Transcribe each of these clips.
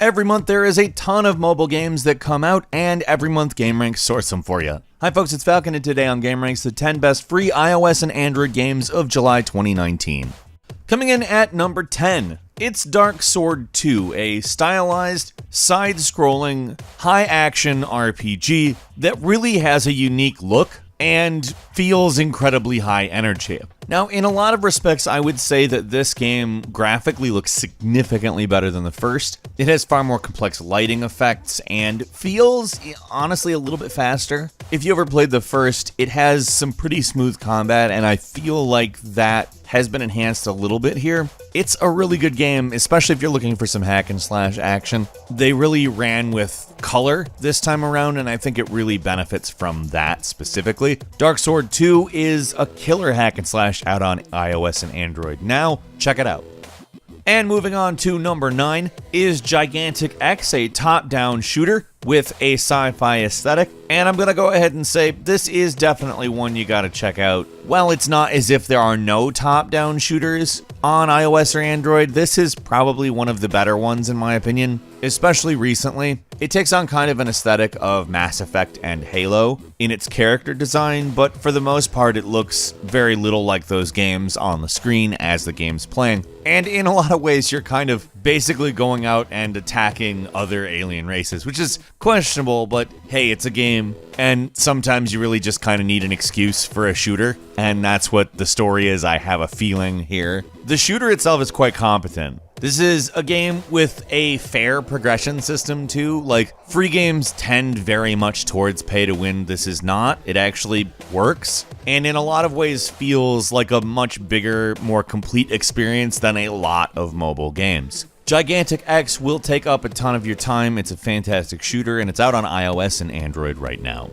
Every month there is a ton of mobile games that come out, and every month GameRanks sorts them for you. Hi folks, it's Falcon, and today on GameRanks, the 10 best free iOS and Android games of July 2019. Coming in at number 10, it's Dark Sword 2, a stylized, side-scrolling, high-action RPG that really has a unique look and feels incredibly high energy. Now, in a lot of respects, I would say that this game graphically looks significantly better than the first. It has far more complex lighting effects and feels, honestly, a little bit faster. If you ever played the first, it has some pretty smooth combat, and I feel like that has been enhanced a little bit here. It's a really good game, especially if you're looking for some hack and slash action. They really ran with color this time around, and I think it really benefits from that specifically. Dark Sword 2 is a killer hack and slash out on iOS and Android now. Check it out. And moving on to number 9 is Gigantic X, a top-down shooter with a sci-fi aesthetic. And I'm going to go ahead and say this is definitely one you got to check out. While it's not as if there are no top-down shooters on iOS or Android, this is probably one of the better ones in my opinion, especially recently. It takes on kind of an aesthetic of Mass Effect and Halo in its character design, but for the most part it looks very little like those games on the screen as the game's playing. And in a lot of ways you're kind of basically going out and attacking other alien races, which is questionable, but hey, it's a game, and sometimes you really just kind of need an excuse for a shooter, and that's what the story is, I have a feeling here. The shooter itself is quite competent. This is a game with a fair progression system too. Like, free games tend very much towards pay to win. This is not. It actually works, and in a lot of ways feels like a much bigger, more complete experience than a lot of mobile games. Gigantic X will take up a ton of your time. It's a fantastic shooter, and it's out on iOS and Android right now.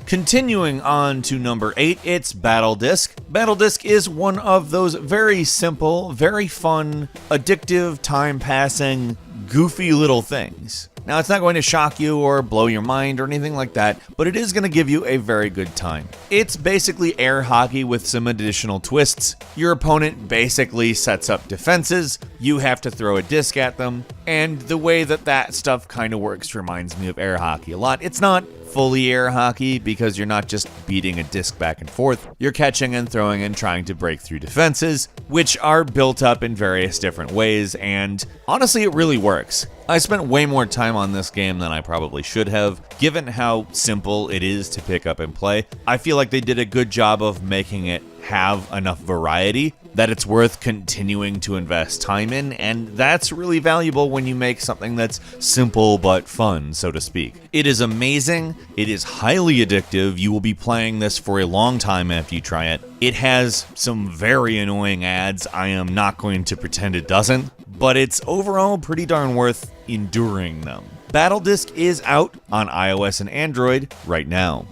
Continuing on to number 8, it's Battle Disc. Battle Disc is one of those very simple, very fun, addictive, time-passing, goofy little things. Now, it's not going to shock you or blow your mind or anything like that, but it is going to give you a very good time. It's basically air hockey with some additional twists. Your opponent basically sets up defenses, you have to throw a disc at them, and the way that that stuff kind of works reminds me of air hockey a lot. It's not fully air hockey because you're not just beating a disc back and forth. You're catching and throwing and trying to break through defenses, which are built up in various different ways, and honestly, it really works. I spent way more time on this game than I probably should have, given how simple it is to pick up and play. I feel like they did a good job of making it have enough variety that it's worth continuing to invest time in, and that's really valuable when you make something that's simple but fun, so to speak. It is amazing, it is highly addictive, you will be playing this for a long time after you try it. It has some very annoying ads, I am not going to pretend it doesn't, but it's overall pretty darn worth enduring them. Battle Disc is out on iOS and Android right now.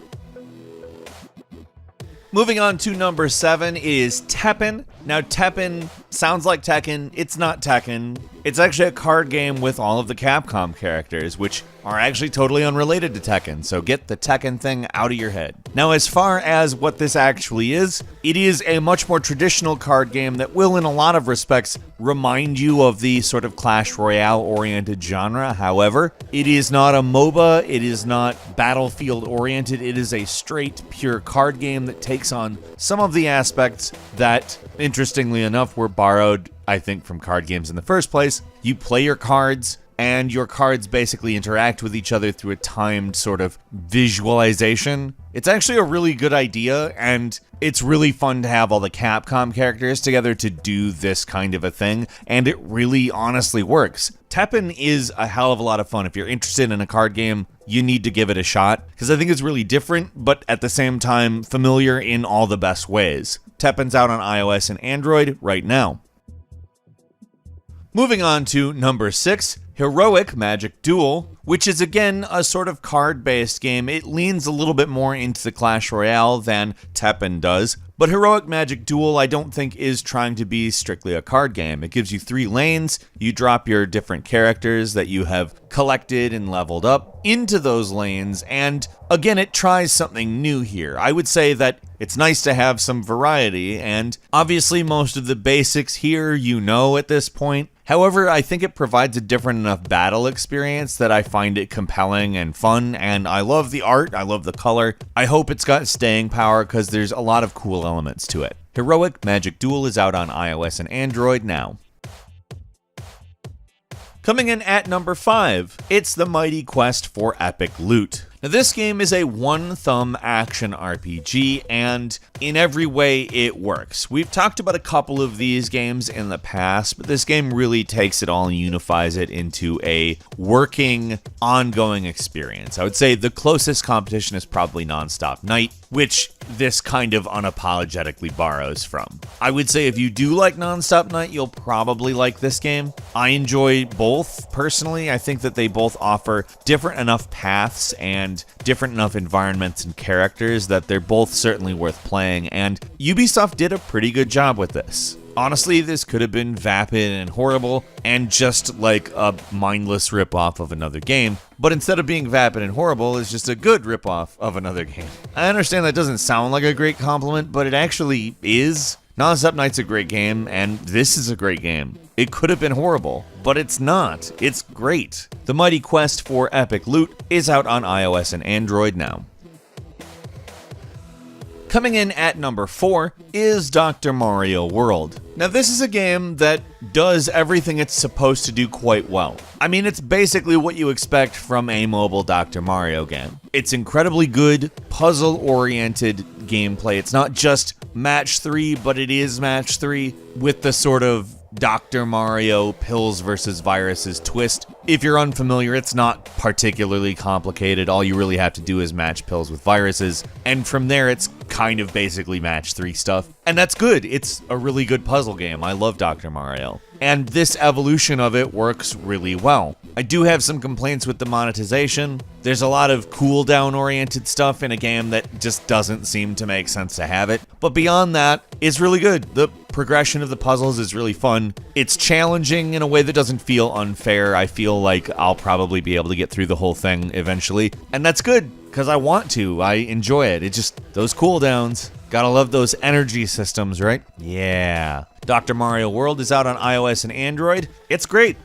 Moving on to number 7 is Tekken. Now, Tekken sounds like Tekken. It's not Tekken. It's actually a card game with all of the Capcom characters, which are actually totally unrelated to Tekken, so get the Tekken thing out of your head. Now, as far as what this actually is, it is a much more traditional card game that will, in a lot of respects, remind you of the sort of Clash Royale-oriented genre. However, it is not a MOBA, it is not Battlefield-oriented, it is a straight, pure card game that takes on some of the aspects that, interestingly enough, were borrowed, I think, from card games in the first place. You play your cards, and your cards basically interact with each other through a timed sort of visualization. It's actually a really good idea, and it's really fun to have all the Capcom characters together to do this kind of a thing, and it really honestly works. Tekken is a hell of a lot of fun. If you're interested in a card game, you need to give it a shot, because I think it's really different, but at the same time, familiar in all the best ways. Tekken's out on iOS and Android right now. Moving on to number 6, Heroic Magic Duel, which is again a sort of card-based game. It leans a little bit more into the Clash Royale than Tekken does, but Heroic Magic Duel I don't think is trying to be strictly a card game. It gives you 3 lanes, you drop your different characters that you have collected and leveled up into those lanes, and again it tries something new here. I would say that it's nice to have some variety, and obviously most of the basics here you know at this point. However, I think it provides a different enough battle experience that I find it compelling and fun, and I love the art, I love the color. I hope it's got staying power because there's a lot of cool elements to it. Heroic Magic Duel is out on iOS and Android now. Coming in at number 5, it's the mighty quest for epic loot. Now, this game is a one-thumb action RPG, and in every way it works. We've talked about a couple of these games in the past, but this game really takes it all and unifies it into a working, ongoing experience. I would say the closest competition is probably Nonstop Night, which this kind of unapologetically borrows from. I would say if you do like Nonstop Night, you'll probably like this game. I enjoy both, personally. I think that they both offer different enough paths and different enough environments and characters that they're both certainly worth playing, and Ubisoft did a pretty good job with this. Honestly, this could have been vapid and horrible and just like a mindless ripoff of another game, but instead of being vapid and horrible, it's just a good ripoff of another game. I understand that doesn't sound like a great compliment, but it actually is. Nonstop Night's a great game, and this is a great game. It could have been horrible, but it's not. It's great. The mighty quest for epic loot is out on iOS and Android now. Coming in at number 4 is Dr. Mario World. Now, this is a game that does everything it's supposed to do quite well. I mean, it's basically what you expect from a mobile Dr. Mario game. It's incredibly good, puzzle-oriented gameplay. It's not just match 3, but it is match 3 with the sort of Dr. Mario pills versus viruses twist. If you're unfamiliar, it's not particularly complicated. All you really have to do is match pills with viruses, and from there it's kind of basically match 3 stuff. And that's good. It's a really good puzzle game. I love Dr. Mario. And this evolution of it works really well. I do have some complaints with the monetization. There's a lot of cooldown-oriented stuff in a game that just doesn't seem to make sense to have it. But beyond that, it's really good. The progression of the puzzles is really fun. It's challenging in a way that doesn't feel unfair. I feel like I'll probably be able to get through the whole thing eventually. And that's good, because I want to. I enjoy it. It's just those cooldowns. Gotta love those energy systems, right? Yeah. Dr. Mario World is out on iOS and Android. It's great.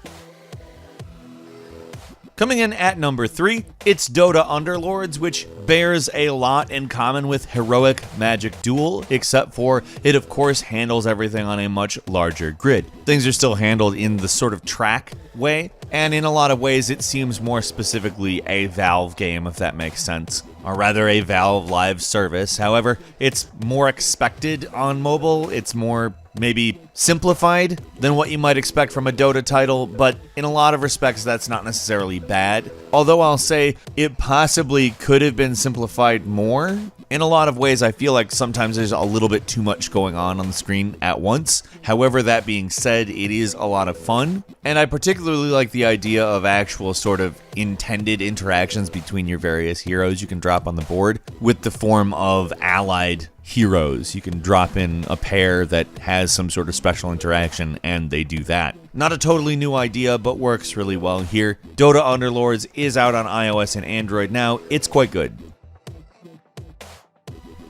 Coming in at number 3, it's Dota Underlords, which bears a lot in common with Heroic Magic Duel, except for it of course handles everything on a much larger grid. Things are still handled in the sort of track way, and in a lot of ways it seems more specifically a Valve game, if that makes sense. Or rather a Valve live service. However, it's more expected on mobile. It's more maybe simplified than what you might expect from a Dota title, but in a lot of respects that's not necessarily bad. Although I'll say it possibly could have been simplified more. In a lot of ways, I feel like sometimes there's a little bit too much going on the screen at once. However, that being said, it is a lot of fun, and I particularly like the idea of actual sort of intended interactions between your various heroes you can drop on the board with the form of allied heroes. You can drop in a pair that has some sort of special interaction, and they do that. Not a totally new idea, but works really well here. Dota Underlords is out on iOS and Android now. It's quite good.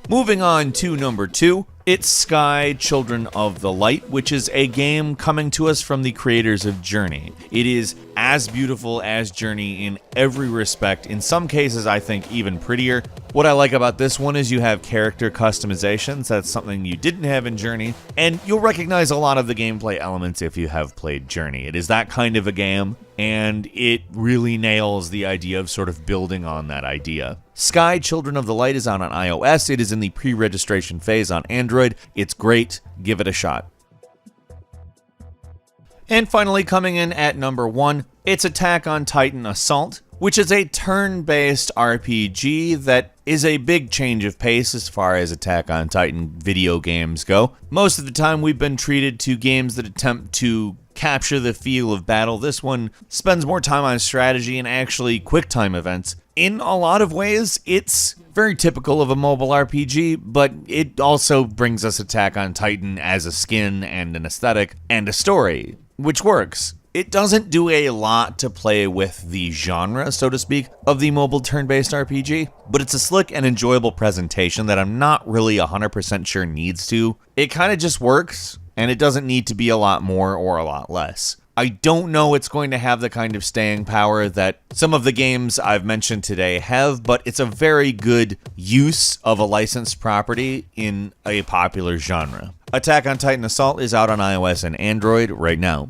Moving on to number 2, it's Sky Children of the Light, which is a game coming to us from the creators of Journey. It is as beautiful as Journey in every respect. In some cases, I think even prettier. What I like about this one is you have character customizations. That's something you didn't have in Journey, and you'll recognize a lot of the gameplay elements if you have played Journey. It is that kind of a game, and it really nails the idea of sort of building on that idea. Sky Children of the Light is out on iOS. It is in the pre-registration phase on Android. It's great. Give it a shot. And finally, coming in at number 1, it's Attack on Titan Assault, which is a turn-based RPG that is a big change of pace as far as Attack on Titan video games go. Most of the time we've been treated to games that attempt to capture the feel of battle. This one spends more time on strategy and actually quick-time events. In a lot of ways, it's very typical of a mobile RPG, but it also brings us Attack on Titan as a skin and an aesthetic and a story, which works. It doesn't do a lot to play with the genre, so to speak, of the mobile turn-based RPG, but it's a slick and enjoyable presentation that I'm not really 100% sure needs to. It kind of just works, and it doesn't need to be a lot more or a lot less. I don't know it's going to have the kind of staying power that some of the games I've mentioned today have, but it's a very good use of a licensed property in a popular genre. Attack on Titan Assault is out on iOS and Android right now.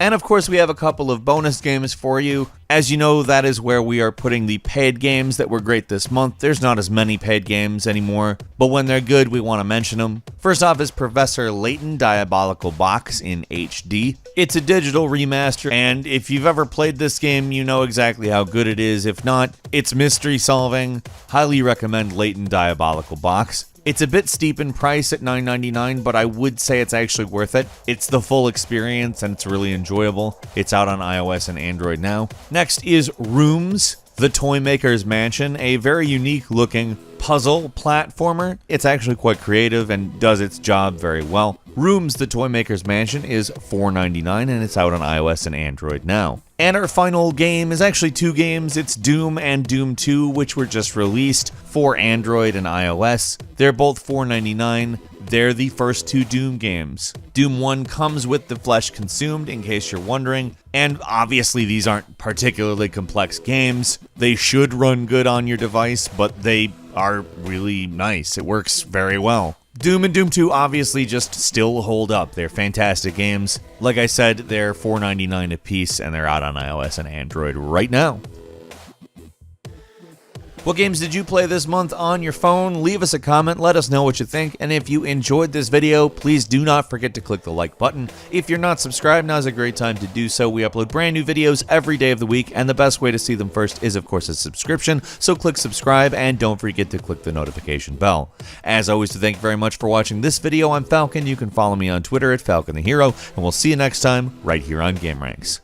And of course, we have a couple of bonus games for you. As you know, that is where we are putting the paid games that were great this month. There's not as many paid games anymore, but when they're good, we want to mention them. First off is Professor Layton Diabolical Box in HD. It's a digital remaster, and if you've ever played this game, you know exactly how good it is. If not, it's mystery solving. Highly recommend Layton Diabolical Box. It's a bit steep in price at $9.99, but I would say it's actually worth it. It's the full experience and it's really enjoyable. It's out on iOS and Android now. Next is Rooms, the Toy Maker's Mansion, a very unique looking puzzle platformer. It's actually quite creative and does its job very well. Rooms, the Toy Maker's Mansion is $4.99 and it's out on iOS and Android now. And our final game is actually two games. It's Doom and Doom 2, which were just released for Android and iOS. They're both $4.99. They're the first two Doom games. Doom 1 comes with the flesh consumed, in case you're wondering, and obviously these aren't particularly complex games. They should run good on your device, but they are really nice. It works very well. Doom and Doom 2 obviously just still hold up. They're fantastic games. Like I said, they're $4.99 a piece, and they're out on iOS and Android right now. What games did you play this month on your phone? Leave us a comment, let us know what you think, and if you enjoyed this video, please do not forget to click the like button. If you're not subscribed, now's a great time to do so. We upload brand new videos every day of the week, and the best way to see them first is, of course, a subscription, so click subscribe, and don't forget to click the notification bell. As always, thank you very much for watching this video. I'm Falcon. You can follow me on Twitter at Falcon the Hero, and we'll see you next time right here on GameRanks.